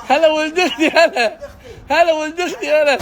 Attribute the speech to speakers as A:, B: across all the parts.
A: هلا ولد اختي، هلا هلا ولد اختي، هلا.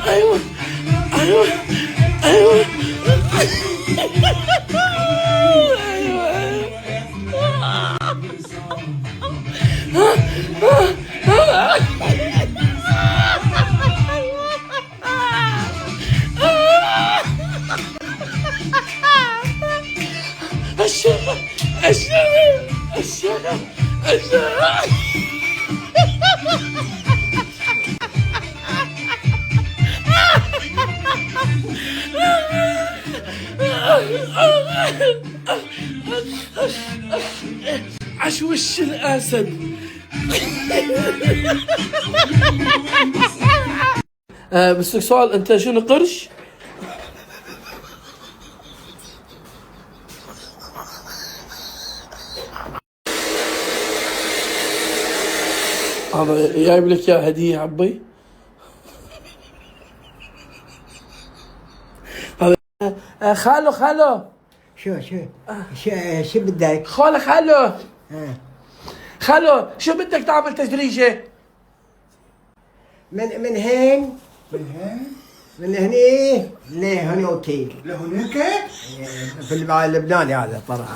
A: ايوه ايوه ايوه الشغل الشغل الشغل الشغل. عش وش الاسد. بس سؤال، انت شنو قرش؟ هذا جايب لك يا هديه عبي. هذا خالو
B: شو بدك؟
A: خالو خالو شو بدك تعمل تجريجة؟
B: من هين؟
C: من هين؟
B: من هني لهنوكي.
C: لهناك؟
B: في اللبناني هذا طلع.